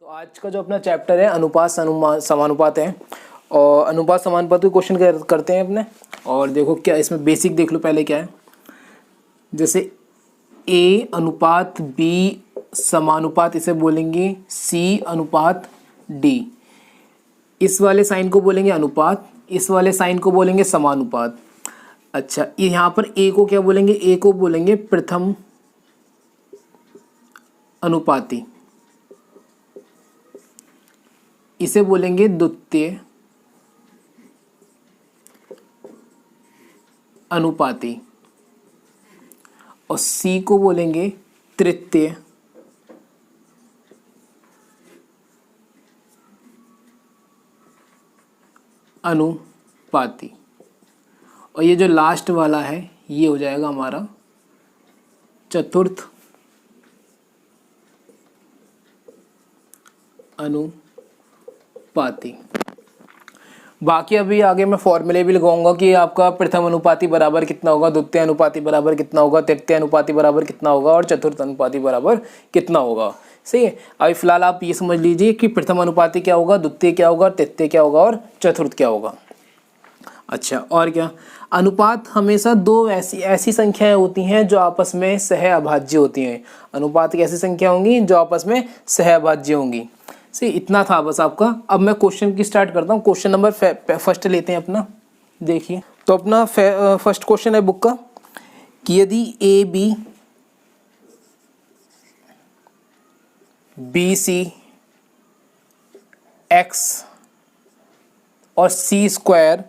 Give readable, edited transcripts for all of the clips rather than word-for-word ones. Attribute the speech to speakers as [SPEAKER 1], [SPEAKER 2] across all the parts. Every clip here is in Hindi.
[SPEAKER 1] आज का जो अपना चैप्टर है अनुपात समानुपात है और अनुपात समानुपात के क्वेश्चन करते हैं अपने। और देखो क्या इसमें बेसिक देख लो पहले क्या है। जैसे A अनुपात B समानुपात इसे बोलेंगे C अनुपात D। इस वाले साइन को बोलेंगे अनुपात, इस वाले साइन को बोलेंगे समानुपात। अच्छा यहाँ पर A को क्या बोलेंगे, A को बोलेंगे प्रथम अनुपाती, इसे बोलेंगे द्वितीय अनुपाती और C को बोलेंगे तृतीय अनुपाती और ये जो लास्ट वाला है ये हो जाएगा हमारा चतुर्थ अनुपाती। बाकी अभी आगे मैं फॉर्मूले भी लगाऊंगा कि आपका प्रथम अनुपाती बराबर कितना होगा, द्वितीय अनुपाती बराबर कितना होगा, तृतीय अनुपाती बराबर कितना होगा और चतुर्थ अनुपाती बराबर कितना होगा। सही है। अभी फिलहाल आप ये समझ लीजिए कि प्रथम अनुपाती क्या होगा, द्वितीय क्या होगा, तृतीय क्या होगा और चतुर्थ क्या होगा। अच्छा और क्या, अनुपात हमेशा दो ऐसी संख्याएं होती हैं जो आपस में सहअभाज्य होती हैं। अनुपात की ऐसी संख्या होंगी जो आपस में सहअभाज्य होंगी। सही, इतना था बस आपका। अब मैं क्वेश्चन की स्टार्ट करता हूँ। क्वेश्चन नंबर फर्स्ट लेते हैं अपना। देखिए तो अपना फर्स्ट क्वेश्चन है बुक का कि यदि a b b c x और सी स्क्वायर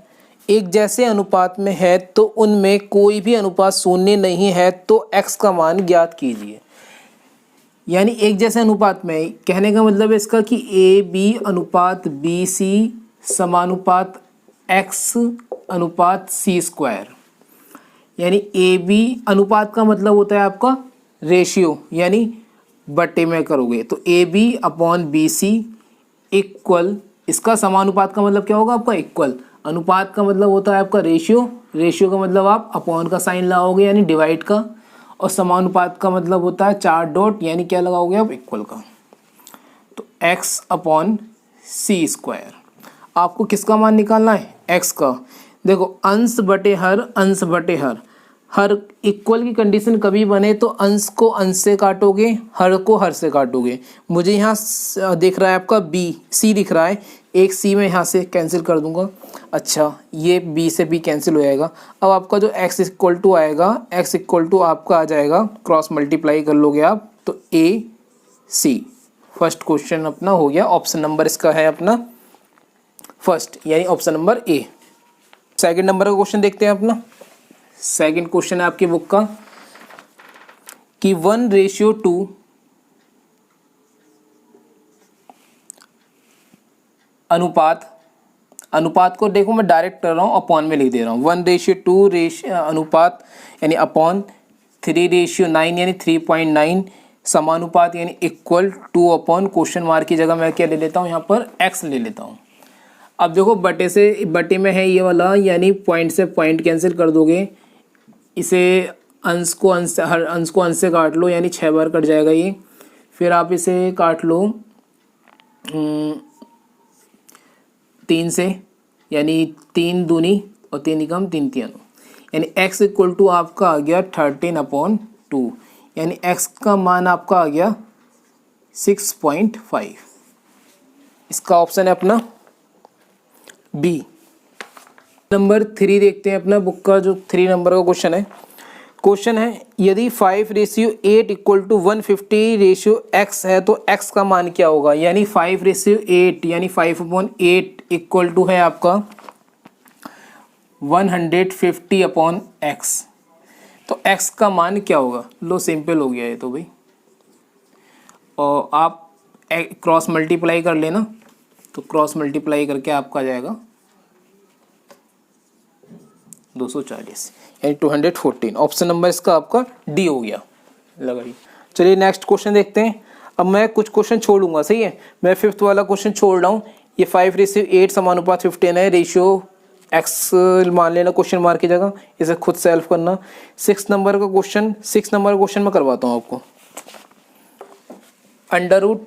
[SPEAKER 1] एक जैसे अनुपात में है तो उनमें कोई भी अनुपात शून्य नहीं है तो एक्स का मान ज्ञात कीजिए। यानी एक जैसे अनुपात में, कहने का मतलब है इसका कि ए बी अनुपात बी सी समानुपात एक्स अनुपात सी स्क्वायर। यानी ए बी अनुपात का मतलब होता है आपका रेशियो, यानी बटे में करोगे तो a b upon b c equal, इसका समानुपात का मतलब क्या होगा आपका इक्वल। अनुपात का मतलब होता है आपका रेशियो, रेशियो का मतलब आप अपॉन का साइन लगाओगे यानी डिवाइड का, और समानुपात का मतलब होता है चार डॉट यानी क्या लगाओगे आप इक्वल का। तो x अपॉन सी स्क्वायर। आपको किसका मान निकालना है, x का। देखो अंश बटे हर, अंश बटे हर इक्वल की कंडीशन कभी बने तो अंश को अंश से काटोगे, हर को हर से काटोगे। मुझे यहाँ दिख रहा है आपका b, c दिख रहा है, एक c में यहाँ से कैंसिल कर दूंगा। अच्छा ये b से b कैंसिल हो जाएगा। अब आपका जो x इक्वल टू आएगा, x इक्वल टू आपका आ जाएगा, क्रॉस मल्टीप्लाई कर लोगे आप तो a c। फर्स्ट क्वेश्चन अपना हो गया। ऑप्शन नंबर इसका है अपना फर्स्ट, यानी option number A. Second number का क्वेश्चन देखते हैं अपना। सेकंड क्वेश्चन है आपकी बुक का कि 1:2 अनुपात को देखो मैं डायरेक्ट कर रहा हूँ, अपॉन में लिख दे रहा हूँ। 1:2 अनुपात यानी अपॉन 3:9 यानी 3.9 समानुपात यानी इक्वल 2 अपॉन क्वेश्चन मार्क की जगह मैं क्या ले लेता हूँ यहाँ पर x ले लेता हूँ। अब देखो बटे में है ये वाला, यानी पॉइंट से पॉइंट कैंसिल कर दोगे, इसे अंश को अंश से काट लो यानी 6 बार कट जाएगा ये। फिर आप इसे काट लो 3 से, यानी 3 दूनी और 3 एकम 3 तियानों, यानी x इक्वल टू आपका आ गया 13/2, यानी x का मान आपका आ गया 6.5। इसका ऑप्शन है अपना बी। नंबर 3 देखते हैं अपना बुक का, जो 3 नंबर का क्वेश्चन है यदि 5:8 इक्वल टू 150:x है तो x का मान क्या होगा। यानी 5:8 यानी 5/8 इक्वल टू है आपका 150/x। तो x का मान क्या होगा। लो सिंपल हो गया ये तो भाई, और आप क्रॉस मल्टीप्लाई कर लेना, तो क्रॉस मल्टीप्लाई करके आपका आ जाएगा 240 यानी 214। ऑप्शन नंबर इसका आपका डी हो गया। लगाइए। चलिए नेक्स्ट क्वेश्चन देखते हैं। अब मैं कुछ क्वेश्चन छोड़ूंगा, सही है। मैं 5th वाला क्वेश्चन छोड़ रहा हूँ। ये 5:8 समानुपात 15 है, रेशियो x मान लेना क्वेश्चन मार्क की जगह, इसे खुद सेल्फ करना। 6 नंबर का क्वेश्चन मैं करवाता हूँ आपको। Under root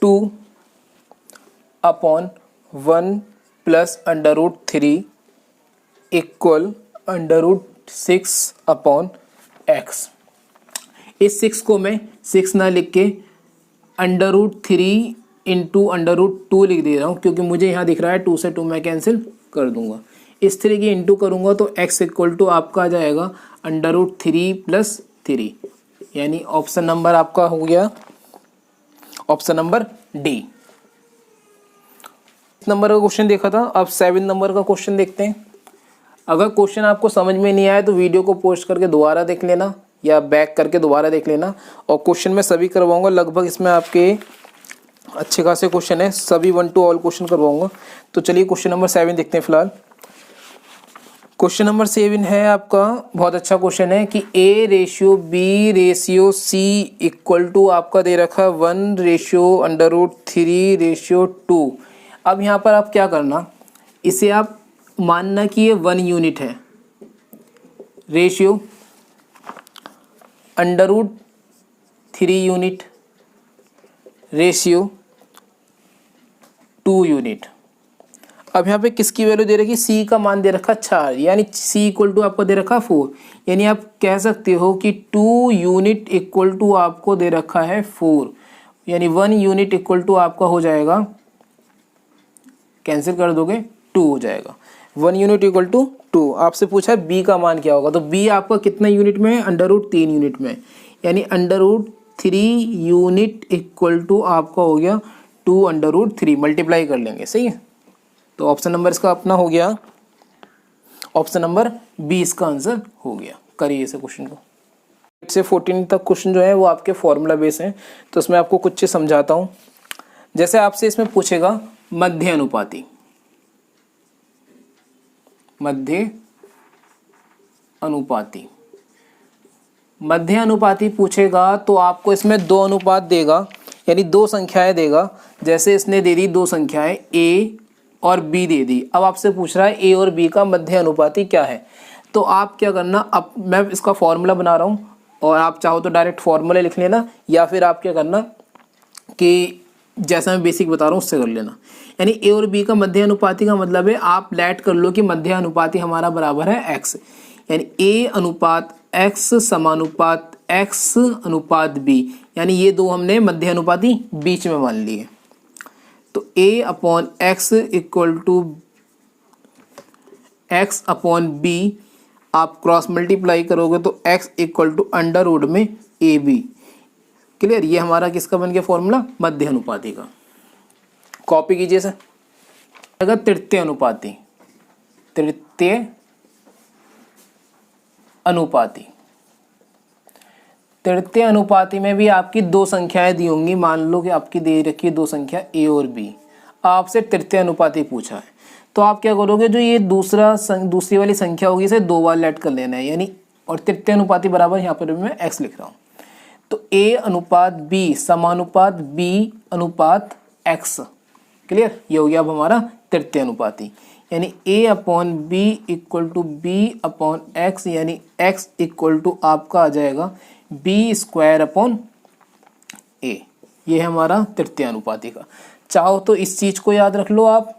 [SPEAKER 1] 2/1 plus √3 equal √6/x। इस 6 को मैं 6 ना लिख के √3 इंटू √2 लिख दे रहा हूँ, क्योंकि मुझे यहाँ दिख रहा है 2 से 2 मैं कैंसिल कर दूंगा। इस 3 की इंटू करूँगा तो x इक्वल टू आपका आ जाएगा √3 प्लस 3, यानी ऑप्शन नंबर आपका हो गया ऑप्शन नंबर डी। नंबर का क्वेश्चन देखा था, अब 7 नंबर का क्वेश्चन देखते हैं। अगर क्वेश्चन आपको समझ में नहीं आया तो वीडियो को पोस्ट करके दोबारा देख लेना या बैक करके दोबारा देख लेना, और क्वेश्चन मैं सभी करवाऊंगा। लगभग इसमें आपके अच्छे खासे क्वेश्चन है, सभी 1 to ऑल क्वेश्चन करवाऊंगा। तो चलिए क्वेश्चन नंबर 7 देखते हैं फिलहाल। क्वेश्चन नंबर 7 है आपका, बहुत अच्छा क्वेश्चन है कि A/B/C इक्वल टू आपका दे रखा है 1/√3/2। अब यहाँ पर आप क्या करना, इसे आप मानना कि ये 1 यूनिट है, रेशियो √3 यूनिट, रेशियो 2 यूनिट। अब यहाँ पे किसकी वैल्यू दे रखी, C का मान दे रखा 4, यानी C इक्वल टू आपको दे रखा 4, यानी आप कह सकते हो कि 2 यूनिट इक्वल टू आपको दे रखा है 4, यानी 1 यूनिट इक्वल टू आपका हो जाएगा, कैंसिल कर दोगे 2 हो जाएगा। 1 यूनिट इक्वल टू 2। आपसे पूछा B का मान क्या होगा, तो B आपका कितना यूनिट में है, √3 यूनिट में, यानी √3 यूनिट इक्वल टू आपका हो गया 2/3, मल्टीप्लाई कर लेंगे, सही है। तो ऑप्शन नंबर इसका अपना हो गया, ऑप्शन नंबर बी इसका आंसर हो गया। करिए इसे क्वेश्चन को। 8 से 14 तक क्वेश्चन जो है वो आपके फॉर्मूला बेस हैं, तो इसमें आपको कुछ चीज़ समझाता हूँ। जैसे आपसे इसमें पूछेगा मध्य अनुपाती, मध्य अनुपाती, मध्य अनुपाती पूछेगा तो आपको इसमें 2 अनुपात देगा, यानी 2 संख्याएं देगा। जैसे इसने दे दी 2 संख्याएं A और B दे दी। अब आपसे पूछ रहा है A और B का मध्य अनुपाती क्या है, तो आप क्या करना, अब मैं इसका फॉर्मूला बना रहा हूँ और आप चाहो तो डायरेक्ट फॉर्मूले लिख लेना, या फिर आप क्या करना कि जैसा मैं बेसिक बता रहा हूँ उससे कर लेना। यानी A और B का मध्य अनुपाती का मतलब है आप लेट कर लो कि मध्य अनुपाती हमारा बराबर है x, यानी A अनुपात x समानुपात x अनुपात B, यानी ये 2 हमने मध्य अनुपाती बीच में मान लिए। तो A/x इक्वल टू x/b, आप क्रॉस मल्टीप्लाई करोगे तो x इक्वल टू √ में AB। क्लियर, ये हमारा किसका बन गया फॉर्मूला, मध्य अनुपाती का। कॉपी कीजिए सर। अगर तृतीय अनुपाती, तृतीय अनुपाती, तृतीय अनुपाती में भी आपकी 2 संख्याएं दी होंगी। मान लो कि आपकी दे रखी है 2 संख्या A और B, आपसे तृतीय अनुपाती पूछा है, तो आप क्या करोगे, जो ये दूसरी वाली संख्या होगी इसे 2 बार लेट कर लेना है, यानी और तृतीय अनुपाती बराबर यहाँ पर मैं x लिख रहा हूँ। तो A अनुपात B समानुपात B अनुपात x। क्लियर, ये हो गया अब हमारा तृतीय अनुपाती, यानी A/B इक्वल टू B/x, यानी x इक्वल टू आपका आ जाएगा B² A। ये है हमारा तृतीय अनुपाती का। चाहो तो इस चीज को याद रख लो आप,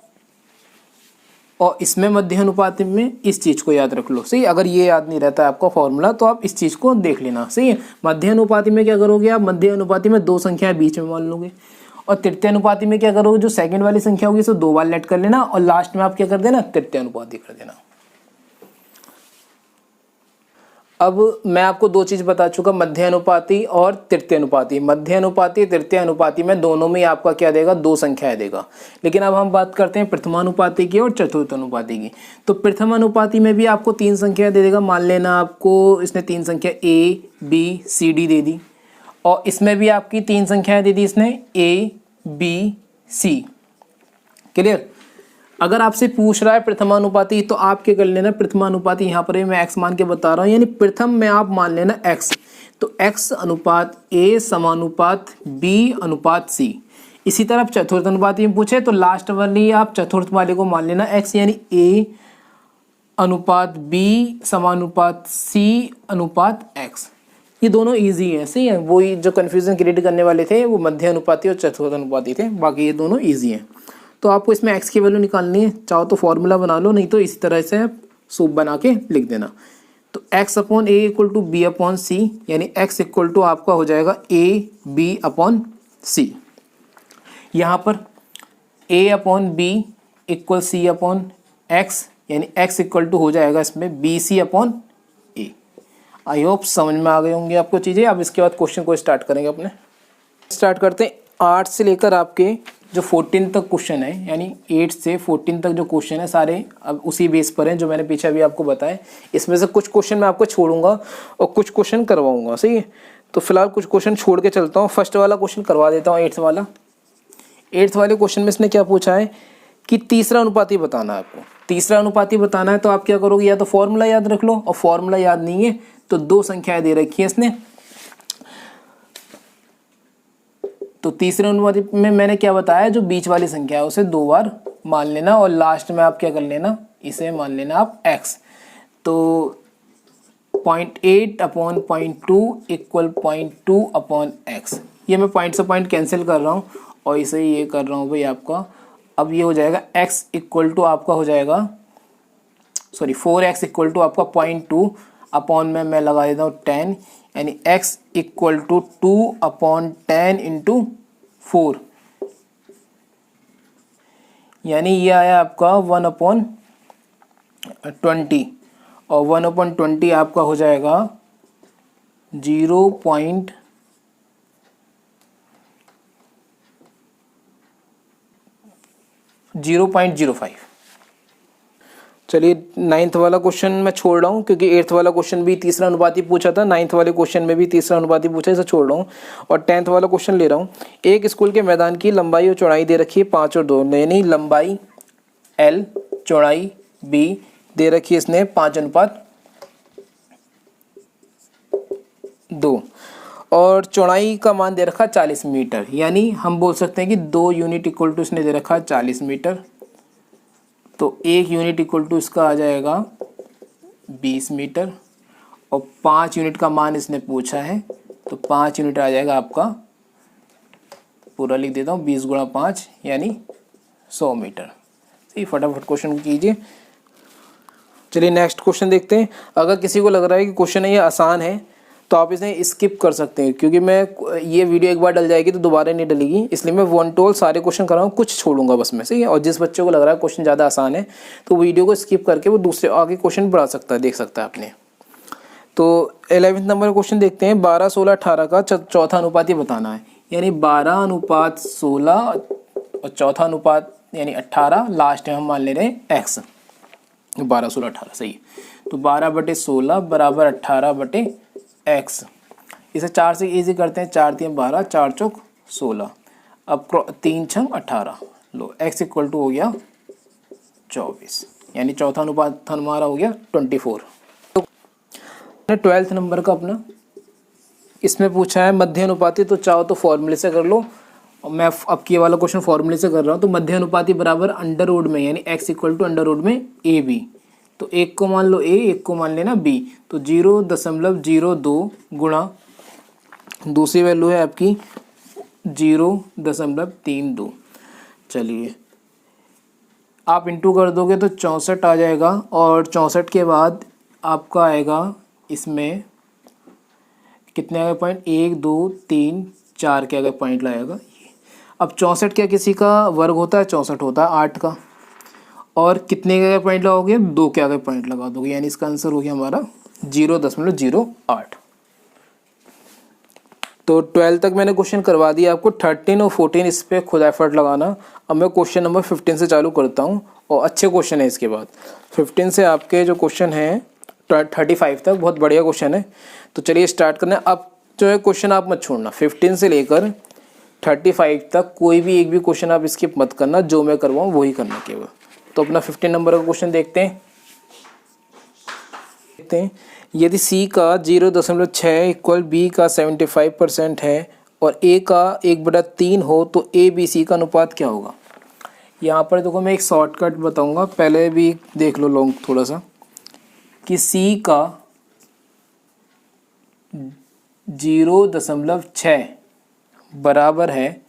[SPEAKER 1] और इसमें मध्य अनुपाती में इस चीज को याद रख लो, सही। अगर ये याद नहीं रहता है आपका फॉर्मूला तो आप इस चीज को देख लेना, सही है। मध्य अनुपाती में क्या करोगे आप, मध्य अनुपाती में 2 संख्याएं बीच में मान लोगे, और तृतीय अनुपाती में क्या करोगे, जो सेकंड वाली संख्या होगी उसे 2 बार लेट कर लेना, और लास्ट में आप क्या कर देना, तृतीय अनुपाती कर देना। अब मैं आपको 2 चीज बता चुका, मध्य अनुपाती और तृतीय अनुपाती। मध्य अनुपाती तृतीय अनुपाती में दोनों में आपका क्या देगा, 2 संख्याएं देगा। लेकिन अब हम बात करते हैं प्रथमानुपाती की और चतुर्थ अनुपाती की। तो प्रथम अनुपाती में भी आपको 3 संख्याएं दे देगा। मान लेना आपको इसने 3 संख्या A B C D दे दी, और इसमें भी आपकी 3 संख्याएं दे दी इसने A B C। क्लियर। अगर आपसे पूछ रहा है प्रथमानुपाती तो आप क्या कर लेना, प्रथमानुपाती यहाँ पर मैं x मान के बता रहा हूँ, यानी प्रथम में आप मान लेना x, तो x अनुपात A समानुपात B अनुपात C। इसी तरह चतुर्थ अनुपाती में पूछे तो लास्ट वाली आप चतुर्थ वाले को मान लेना x, यानी A अनुपात B समानुपात C अनुपात x। ये दोनों इजी हैं, सही है। वही जो कन्फ्यूज़न क्रिएट करने वाले थे वो मध्य अनुपाती और चतुर्थ अनुपाती थे, बाकी ये दोनों इजी हैं। तो आपको इसमें x की वैल्यू निकालनी है, चाहो तो फॉर्मूला बना लो, नहीं तो इसी तरह से आप सूप बना के लिख देना। तो x upon a equal to b upon c, यानी x इक्वल टू आपका हो जाएगा ए बी अपॉन सी। यहाँ पर a upon b equal c upon x, यानी x इक्वल टू हो जाएगा इसमें b c upon a. I hope समझ में आ गए होंगे आपको चीज़ें। अब इसके बाद क्वेश्चन को स्टार्ट करेंगे अपने। स्टार्ट करते हैं 8 से लेकर आपके जो 14 तक क्वेश्चन है, यानी 8 से 14 तक जो क्वेश्चन है सारे अब उसी बेस पर हैं जो मैंने पीछे अभी आपको बताया। इसमें से कुछ क्वेश्चन मैं आपको छोड़ूंगा और कुछ क्वेश्चन करवाऊंगा, सही है। तो फिलहाल कुछ क्वेश्चन छोड़ के चलता हूँ। फर्स्ट वाला क्वेश्चन करवा देता हूँ, 8th वाला। 8th वाले क्वेश्चन में इसने क्या पूछा है कि तीसरा अनुपाती बताना है आपको। तीसरा अनुपाती बताना है तो आप क्या करोगे, या तो फॉर्मूला याद रख लो, और फॉर्मूला याद नहीं है तो 2 संख्याएं दे रखी है इसने। तो तीसरे अनुपाती में मैंने क्या बताया, जो बीच वाली संख्या है उसे 2 बार मान लेना, और लास्ट में आप क्या कर लेना, इसे मान लेना आप x। तो 0.8 अपॉन 0.2 इक्वल 0.2 अपॉन x। ये मैं पॉइंट से पॉइंट कैंसिल कर रहा हूँ और इसे ये कर रहा हूँ भाई आपका। अब ये हो जाएगा x इक्वल टू आपका हो जाएगा, सॉरी 4x इक्वल टू आपका 0.2 अपॉन में मैं लगा देता हूँ 10, यानी x equal to 2 upon 10 into 4, यानी ये आया आपका 1 अपॉन 20, और 1 अपॉन 20 आपका हो जाएगा 0.05। चलिए 9th वाला क्वेश्चन मैं छोड़ रहा हूँ, क्योंकि 8th वाला क्वेश्चन भी तीसरा अनुपाती पूछा था, 9th वाले क्वेश्चन में भी तीसरा अनुपाती पूछा, इसे छोड़ रहा हूँ और 10th वाला क्वेश्चन ले रहा हूँ। एक स्कूल के मैदान की लंबाई और चौड़ाई दे रखी है 5 और 2, यानी लंबाई L, चौड़ाई B दे रखी है इसने 5:2, और चौड़ाई का मान दे रखा 40 मीटर, यानी हम बोल सकते हैं कि 2 यूनिट इक्वल टू इसने दे रखा 40 मीटर। तो 1 यूनिट इक्वल टू इसका आ जाएगा 20 मीटर, और 5 यूनिट का मान इसने पूछा है, तो 5 यूनिट आ जाएगा आपका, पूरा लिख देता हूँ, 20 गुणा 5 यानी 100 मीटर। सही, फटाफट क्वेश्चन कीजिए। चलिए नेक्स्ट क्वेश्चन देखते हैं। अगर किसी को लग रहा है कि क्वेश्चन ये आसान है तो आप इसे स्किप कर सकते हैं, क्योंकि मैं ये वीडियो एक बार डल जाएगी तो दोबारा नहीं डलेगी, इसलिए मैं 1 to all सारे क्वेश्चन कर रहा हूँ, कुछ छोड़ूंगा बस में, सही है। और जिस बच्चे को लग रहा है क्वेश्चन ज़्यादा आसान है तो वीडियो को स्किप करके वो दूसरे आगे क्वेश्चन बढ़ा सकता है, देख सकता है आपने। तो 11th नंबर क्वेश्चन देखते हैं। 12, 16, 18 का चौथा अनुपाती बताना है, यानी 12:16 और चौथा अनुपात यानी 18, लास्ट में हम मान ले रहे हैं x। 12, 16, 18 सही है। तो 12/16 बराबर 18/x। इसे 4 से इजी करते हैं, 4 3 12, 4 चौक 16, अब 3 6 18, लो x इक्वल टू हो गया 24, यानी चौथा अनुपात हमारा हो गया 24। तो 12th नंबर का अपना इसमें पूछा है मध्य अनुपाती, तो चाहो तो फॉर्मूले से कर लो, और मैं अब ये वाला क्वेश्चन फॉर्मूले से कर रहा हूँ। तो मध्य अनुपाती बराबर अंडर रूट में, यानी x equal to under root में ए बी। तो एक को मान लो a, एक को मान लेना b, तो 0.02 गुणा दूसरी वैल्यू है आपकी 0.32। चलिए आप इंटू कर दोगे तो 64 आ जाएगा, और 64 के बाद आपका आएगा इसमें कितने आ गए पॉइंट, 1 2 3 4 के अगर पॉइंट लगाएगा। अब 64 क्या किसी का वर्ग होता है, 64 होता है 8 का, और कितने के पॉइंट लगाओगे, 2 के आगे पॉइंट लगा दोगे, यानी इसका आंसर हो गया हमारा 0.08। तो 12 तक मैंने क्वेश्चन करवा दिया आपको। 13 और 14 इस पर खुद एफर्ट लगाना। अब मैं क्वेश्चन नंबर 15 से चालू करता हूँ, और अच्छे क्वेश्चन है इसके बाद। 15 से आपके जो क्वेश्चन है 35 तक बहुत बढ़िया क्वेश्चन है। तो चलिए स्टार्ट करना है। अब जो है क्वेश्चन आप मत छोड़ना, 15 से लेकर 35 तक कोई भी एक भी क्वेश्चन आप स्किप मत करना, जो मैं करवाऊँ वही करना केवल। तो अपना 15 नंबर का क्वेश्चन देखते हैं। यदि C का 0.6 इक्वल B का 75% है और A का 1/3 हो तो ABC का अनुपात क्या होगा। यहाँ पर देखो मैं एक शॉर्टकट बताऊँगा, पहले भी देख लो लॉन्ग थोड़ा सा, कि C का 0.6 बराबर है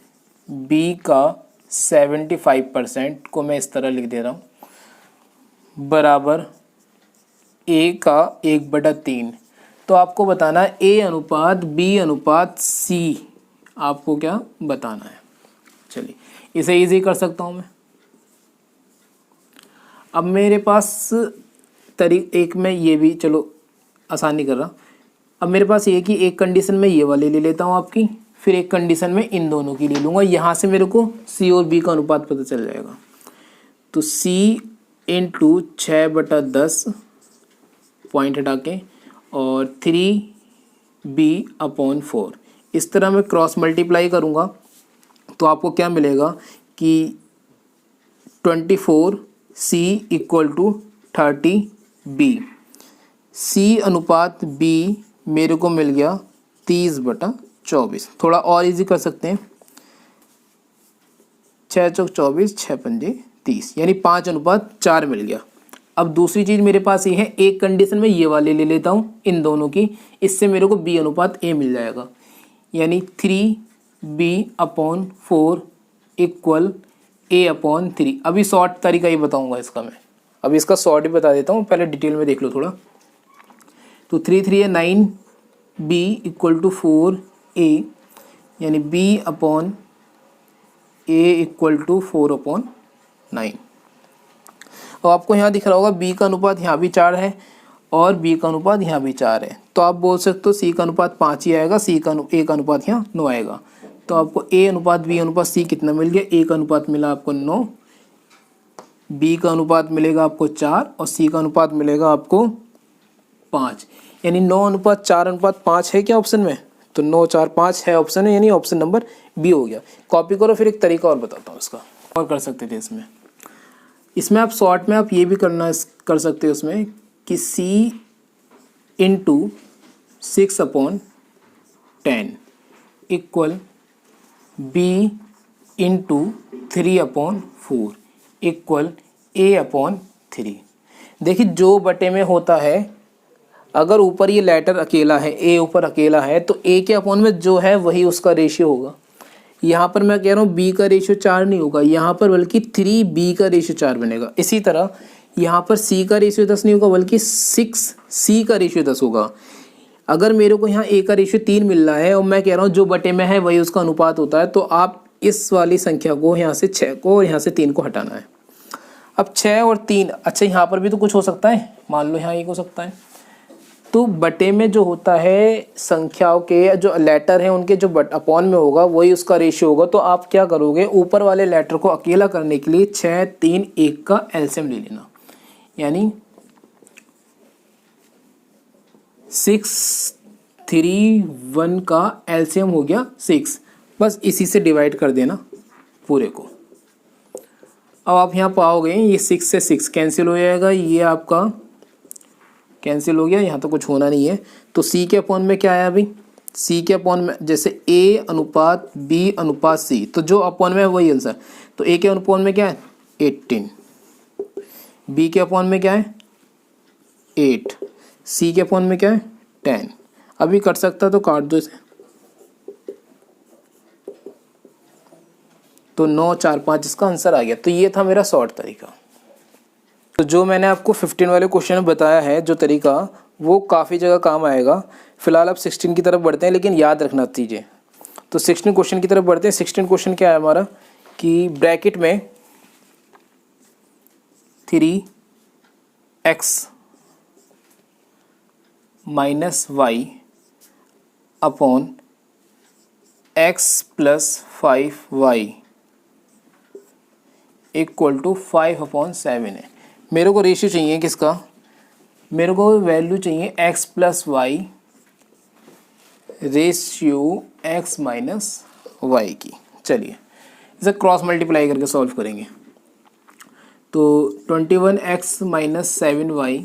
[SPEAKER 1] b का 75% को मैं इस तरह लिख दे रहा हूँ बराबर a का 1/3। तो आपको बताना है a अनुपात b अनुपात c, आपको क्या बताना है। चलिए इसे इजी कर सकता हूँ मैं। अब मेरे पास एक में ये भी चलो आसानी कर रहा। अब मेरे पास ये कि एक कंडीशन में ये वाले ले लेता हूँ आपकी, फिर एक कंडीशन में इन दोनों की ले लूँगा। यहाँ से मेरे को c और b का अनुपात पता चल जाएगा। तो c इंटू 6/10 पॉइंट हटा के और 3b/4 इस तरह मैं क्रॉस मल्टीप्लाई करूँगा तो आपको क्या मिलेगा कि 24c = 30b। c अनुपात b मेरे को मिल गया 30/24। थोड़ा और इजी कर सकते हैं, 6 चौक 24, 6 पंजे 30, यानी 5:4 मिल गया। अब दूसरी चीज़ मेरे पास ये है, एक कंडीशन में ये वाले ले लेता हूँ इन दोनों की, इससे मेरे को b अनुपात a मिल जाएगा, यानी 3b/4 = a/3। अभी शॉर्ट तरीका ही बताऊँगा इसका मैं, अभी इसका शॉर्ट ही बता देता हूँ, पहले डिटेल में देख लो थोड़ा। तो 3 3 9, b = 4a, यानी b/a = 4/9। तो आपको यहाँ दिख रहा होगा b का अनुपात यहाँ भी 4 है और b का अनुपात यहाँ भी 4 है। तो आप बोल सकते हो c का अनुपात 5 ही आएगा, a का अनुपात यहाँ 9 आएगा। तो आपको a अनुपात b अनुपात c कितना मिल गया, a का अनुपात मिला आपको 9, b का अनुपात मिलेगा आपको 4 और c का अनुपात मिलेगा आपको 5, यानी 9:4:5 है क्या ऑप्शन में। तो 9 4 5 है ऑप्शन में, यानी ऑप्शन नंबर बी हो गया। कॉपी करो। फिर एक तरीका और बताता हूँ इसका, और कर सकते थे इसमें आप शॉर्ट में आप ये भी कर सकते हो इसमें कि c × 6/10 = b × 3/4 = a/3। देखिए जो बटे में होता है, अगर ऊपर ये लेटर अकेला है, a ऊपर अकेला है, तो a के अपॉन में जो है वही उसका रेशियो होगा। यहाँ पर मैं कह रहा हूँ b का रेशियो 4 नहीं होगा यहाँ पर, बल्कि 3b का रेशियो 4 बनेगा। इसी तरह यहाँ पर c का रेशियो 10 नहीं होगा, बल्कि 6c का रेशियो 10 होगा। अगर मेरे को यहाँ a का रेशियो 3 मिल रहा है और मैं कह रहा हूँ जो बटे में है वही उसका अनुपात होता है, तो आप इस वाली संख्या को, यहाँ से 6 को और यहाँ से 3 को हटाना है। अब 6 और 3, अच्छा यहाँ पर भी तो कुछ हो सकता है, मान लो यहाँ एक हो सकता है। तो बटे में जो होता है संख्याओं के जो लेटर हैं उनके जो अपॉन में होगा वही उसका रेशियो होगा। तो आप क्या करोगे, ऊपर वाले लेटर को अकेला करने के लिए 6 3 1 का एलसीएम ले लेना, यानी 6 3 1 का एलसीएम हो गया 6, बस इसी से डिवाइड कर देना पूरे को। अब आप यहाँ पाओगे ये 6 से 6 कैंसिल हो जाएगा, ये आपका कैंसिल हो गया, यहाँ तो कुछ होना नहीं है। तो c के अपॉन में क्या आया अभी, c के अपॉन में जैसे a अनुपात b अनुपात c, तो जो अपॉन में है वही आंसर। तो a के अपॉन में क्या है 18, b के अपॉन में क्या है 8, c के अपॉन में क्या है 10। अभी कट सकता तो काट दो इसे, तो 9 4 5 इसका आंसर आ गया। तो ये था मेरा शॉर्ट तरीका। तो जो मैंने आपको 15 वाले क्वेश्चन में बताया है जो तरीका, वो काफ़ी जगह काम आएगा। फिलहाल अब 16 की तरफ बढ़ते हैं, लेकिन याद रखना चीज़ें। तो 16 क्वेश्चन की तरफ बढ़ते हैं। 16 क्वेश्चन क्या है हमारा कि ब्रैकेट में 3x - y upon x + 5y = 5/7 है। मेरे को रेशियो चाहिए किसका, मेरे को वैल्यू चाहिए x + y ratio x - y की। चलिए इसे क्रॉस मल्टीप्लाई करके सॉल्व करेंगे। तो 21x - 7y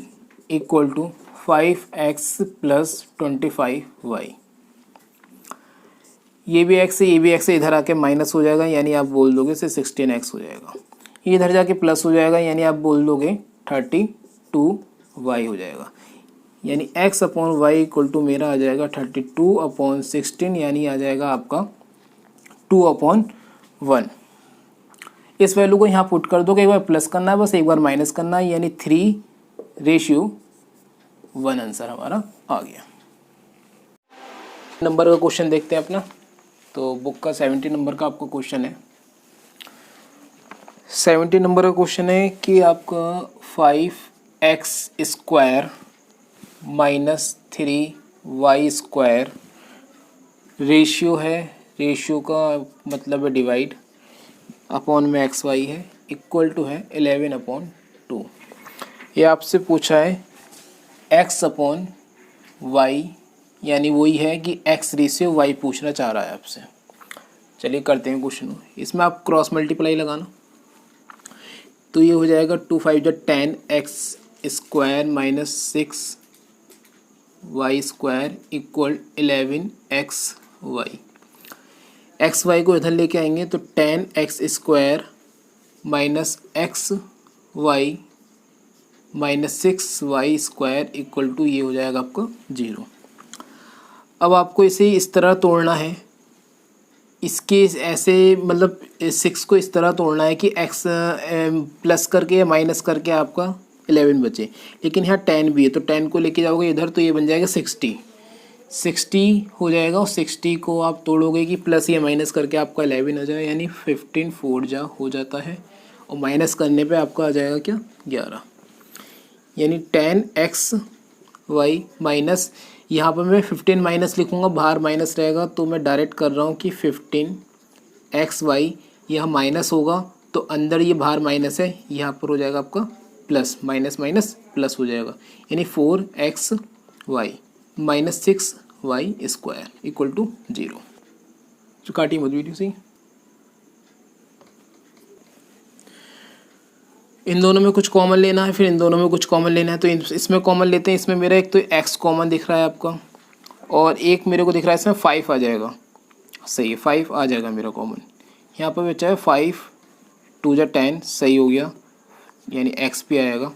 [SPEAKER 1] = 5x + 25y। ये भी x है, ये भी x है, इधर आके माइनस हो जाएगा, यानी आप बोल दोगे से 16x हो जाएगा। ये इधर जाके प्लस हो जाएगा, यानी आप बोल दोगे 32y हो जाएगा। यानी x upon y equal to मेरा आ जाएगा 32/16, यानी आ जाएगा आपका 2/1। इस वैल्यू को यहाँ पुट कर दो कि एक बार प्लस करना है बस, एक बार माइनस करना है, यानी 3:1 आंसर हमारा आ गया। नंबर का क्वेश्चन देखते हैं अपना। तो बुक का 70 नंबर का आपका क्वेश्चन है। 70 नंबर का क्वेश्चन है कि आपका 5x² माइनस 3y² रेशियो है, रेशियो का मतलब है डिवाइड, अपॉन में xy है, इक्वल टू है 11/2। ये आपसे पूछा है x अपॉन y, यानी वही है कि x रेशियो y पूछना चाह रहा है आपसे। चलिए करते हैं क्वेश्चन। इसमें आप क्रॉस मल्टीप्लाई लगाना, तो ये हो जाएगा 2 5 10x² minus 6y² equal 11xy। X Y को इधर लेके आएंगे तो 10x² minus xy minus 6y² equal to ये हो जाएगा आपका 0। अब आपको इसे इस तरह तोड़ना है, इसके ऐसे मतलब 6 को इस तरह तोड़ना है कि x प्लस करके या माइनस करके आपका 11 बचे, लेकिन यहाँ 10 भी है तो 10 को लेके जाओगे इधर तो ये बन जाएगा 60 हो जाएगा, और 60 को आप तोड़ोगे कि प्लस या माइनस करके आपका 11 आ जाए, यानी 15 4 जा हो जाता है, और माइनस करने पे आपका आ जाएगा क्या 11, यानी 10xy माइनस, यहाँ पर मैं 15 माइनस लिखूँगा, बाहर माइनस रहेगा तो मैं डायरेक्ट कर रहा हूँ कि 15xy, यह माइनस होगा तो अंदर ये बाहर माइनस है, यहाँ पर हो जाएगा आपका प्लस, माइनस माइनस प्लस हो जाएगा, यानी 4xy minus 6y² equal to 0। तो काटिए मत वीडियो से। इन दोनों में कुछ कॉमन लेना है, फिर इन दोनों में कुछ कॉमन लेना है, तो इसमें कॉमन लेते हैं। इसमें मेरा एक तो x कॉमन दिख रहा है आपका, और एक मेरे को दिख रहा है इसमें 5 आ जाएगा, सही है 5 आ जाएगा मेरा कॉमन। यहाँ पर बचा है 5 2 जा 10, सही हो गया, यानी x भी आएगा,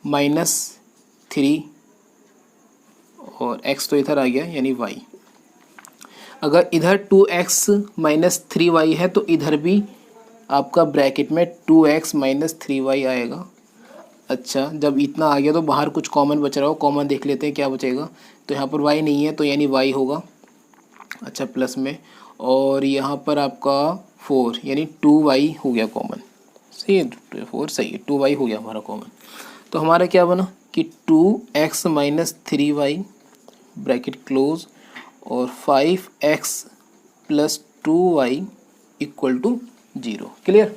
[SPEAKER 1] माइनस 3 और x तो इधर आ गया यानी y। अगर इधर 2x माइनस 3y है तो इधर भी आपका ब्रैकेट में 2x माइनस 3y आएगा। अच्छा, जब इतना आ गया तो बाहर कुछ कॉमन बच रहा हो, कॉमन देख लेते हैं क्या बचेगा। तो यहाँ पर y नहीं है तो यानी y होगा, अच्छा प्लस में, और यहाँ पर आपका 4 यानी 2y हो गया कॉमन, सही है 4 सही है, 2y हो गया हमारा कॉमन। तो हमारा क्या बना कि 2x minus 3y bracket close और 5x plus 2y equal to 0। Clear.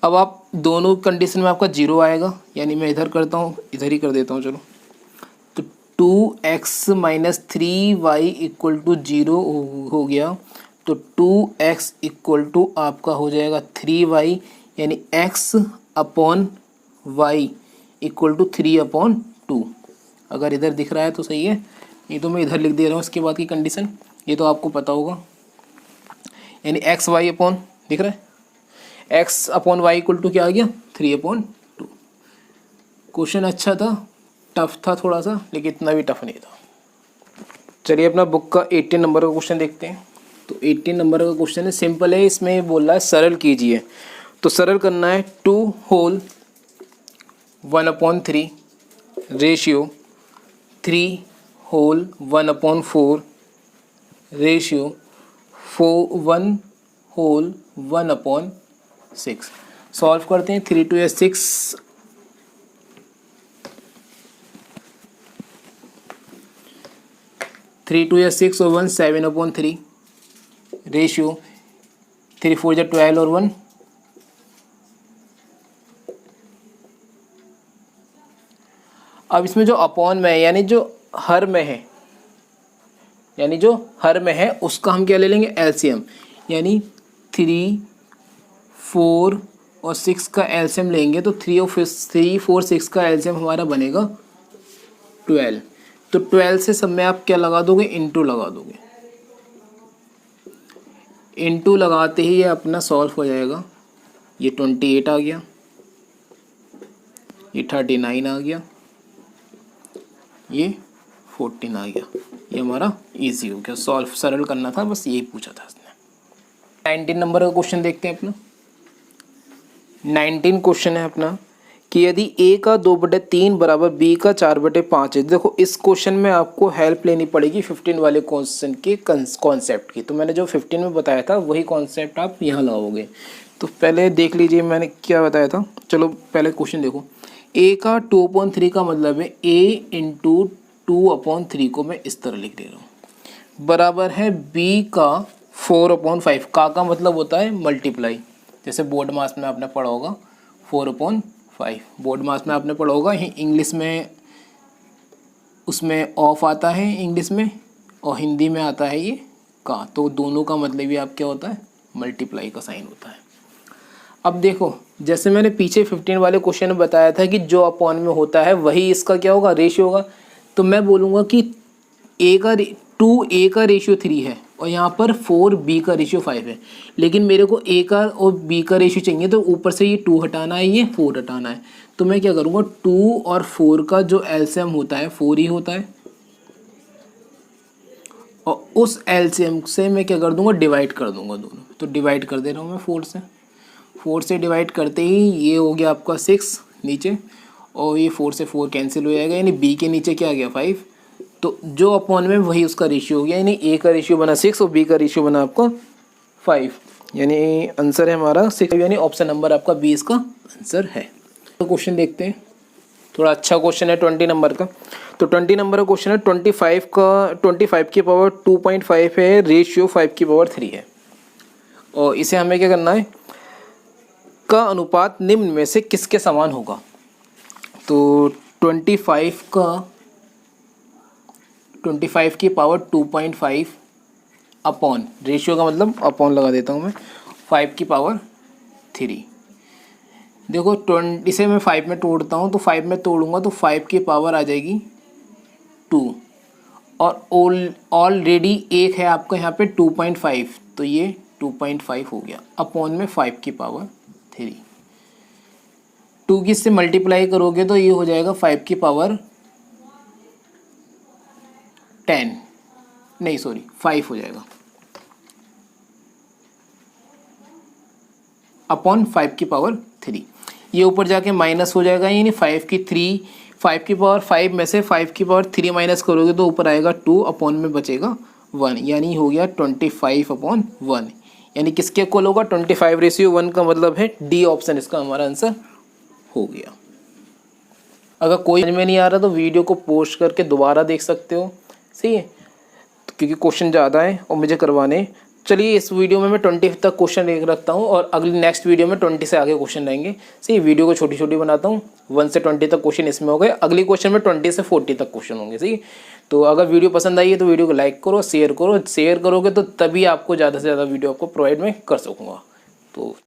[SPEAKER 1] अब आप दोनों कंडीशन में आपका 0 आएगा, यानी मैं इधर करता हूँ, इधर ही कर देता हूँ चलो। तो 2x minus 3y equal to 0 हो गया, तो 2x इक्वल टू आपका हो जाएगा 3y, यानी x अपॉन y इक्वल टू 3/2। अगर इधर दिख रहा है तो सही है, ये तो मैं इधर लिख दे रहा हूँ इसके बाद की कंडीशन, ये तो आपको पता होगा, यानी एक्स वाई अपॉन दिख रहा है, x upon y equal to क्या आ गया 3/2। क्वेश्चन अच्छा था, टफ था थोड़ा सा, लेकिन इतना भी टफ नहीं था। चलिए अपना बुक का 18 नंबर का क्वेश्चन देखते हैं। तो 18 नंबर का क्वेश्चन है, सिंपल है, इसमें बोल रहा है सरल कीजिए। तो सरल करना है 2 whole 1/3 ratio 3 whole 1/4 ratio 1 whole 1/6। Solve करते हैं। 3 2 6, 3 2 6 और 1 7/3 रेशियो 3 4 12 और 1। अब इसमें जो अपॉन में है, यानी जो हर में है, यानी जो हर में है उसका हम क्या ले लेंगे एलसीएम, यानी 3 4 और 6 का एलसीएम लेंगे तो 3 4 6 का एलसीएम हमारा बनेगा 12। तो 12 से सब में आप क्या लगा दोगे, इंटू लगा दोगे। इंटू लगाते ही ये अपना सॉल्व हो जाएगा। ये 28 आ गया, ये 39 आ गया, ये 14 आ गया। ये हमारा इजी हो गया, सॉल्व सरल करना था, बस यही पूछा था इसने। 19 नंबर का क्वेश्चन देखते हैं अपना। 19 क्वेश्चन है अपना कि यदि a का 2/3 बराबर b का 4/5 है। देखो इस क्वेश्चन में आपको हेल्प लेनी पड़ेगी 15 वाले क्वेश्चन के कॉन्सेप्ट की। तो मैंने जो 15 में बताया था वही कॉन्सेप्ट आप यहाँ लाओगे। तो पहले देख लीजिए मैंने क्या बताया था। चलो पहले क्वेश्चन देखो। a का 2/3 का मतलब है a इंटू 2/3 को मैं इस तरह लिख दे रहा हूँ, बराबर है b का 4/5। का मतलब होता है मल्टीप्लाई, जैसे बोर्ड मास में आपने पढ़ा होगा 4/5, बोर्ड मास में आपने पढ़ा होगा। इंग्लिश में उसमें ऑफ आता है इंग्लिश में, और हिंदी में आता है ये का। तो दोनों का मतलब ये आप क्या होता है, मल्टीप्लाई का साइन होता है। अब देखो जैसे मैंने पीछे 15 वाले क्वेश्चन में बताया था कि जो अपॉन में होता है वही इसका क्या होगा, रेशियो होगा। तो मैं बोलूँगा कि 2a का रेशियो 3 है और यहाँ पर 4b का रेशियो 5 है, लेकिन मेरे को a का और b का रेशियो चाहिए। तो ऊपर से ये 2 हटाना है, ये 4 हटाना है। तो मैं क्या करूँगा, 2 और 4 का जो एलसीएम होता है 4 ही होता है, और उस एलसीएम से मैं क्या कर दूँगा, डिवाइड कर दूँगा दोनों। तो डिवाइड कर दे रहा हूँ मैं 4 से डिवाइड करते ही ये हो गया आपका 6 नीचे, और ये 4 से 4 कैंसिल हो जाएगा, यानी b के नीचे क्या आ गया 5। तो जो अपॉन में वही उसका रेशियो हो गया, यानी a का रेशियो बना 6 और b का रेशियो बना आपका 5, यानी आंसर है हमारा 6, यानी ऑप्शन नंबर आपका 20 का आंसर है। तो क्वेश्चन देखते हैं, थोड़ा अच्छा क्वेश्चन है 20 नंबर का। तो 20 नंबर का क्वेश्चन है 25 की पावर 2.5 है, रेशियो 5 की पावर 3 है, और इसे हमें क्या करना है, का अनुपात निम्न में से किसके समान होगा। तो 25 की पावर 2.5 अपॉन, रेशियो का मतलब अपॉन लगा देता हूँ मैं, 5 की पावर 3। देखो 20 से मैं 5 में तोड़ता हूँ, तो 5 में तोड़ूंगा तो 5 की पावर आ जाएगी 2, और ऑलरेडी एक है आपका यहाँ पे 2.5, तो ये 2.5 हो गया अपॉन में 5 की पावर 3। 2 की इससे मल्टीप्लाई करोगे तो ये हो जाएगा 5 की पावर 10, नहीं सॉरी 5 हो जाएगा अपॉन 5 की पावर 3। ये ऊपर जाके माइनस हो जाएगा, यानी 5 की पावर 5 में से 5 की पावर 3 माइनस करोगे तो ऊपर आएगा 2, अपॉन में बचेगा 1, यानी हो गया 25/1, यानी किसके इक्वल होगा, 25/1 का मतलब है डी ऑप्शन इसका हमारा आंसर हो गया। अगर कोई समझ में नहीं आ रहा तो वीडियो को पोस्ट करके दोबारा देख सकते हो, सही है, तो क्योंकि क्वेश्चन ज़्यादा है और मुझे करवाने। चलिए इस वीडियो में मैं 20 तक क्वेश्चन देख रखता हूँ, और अगली नेक्स्ट वीडियो में 20 से आगे क्वेश्चन रहेंगे। सही, वीडियो को छोटी छोटी बनाता हूँ, 1 से 20 तक क्वेश्चन इसमें हो गए, अगली क्वेश्चन में 20 से 40 तक क्वेश्चन होंगे। सही, तो अगर वीडियो पसंद आई है तो वीडियो को लाइक करो, शेयर करोगे तो तभी आपको ज़्यादा से ज़्यादा वीडियो आपको प्रोवाइड मैं कर सकूँगा। तो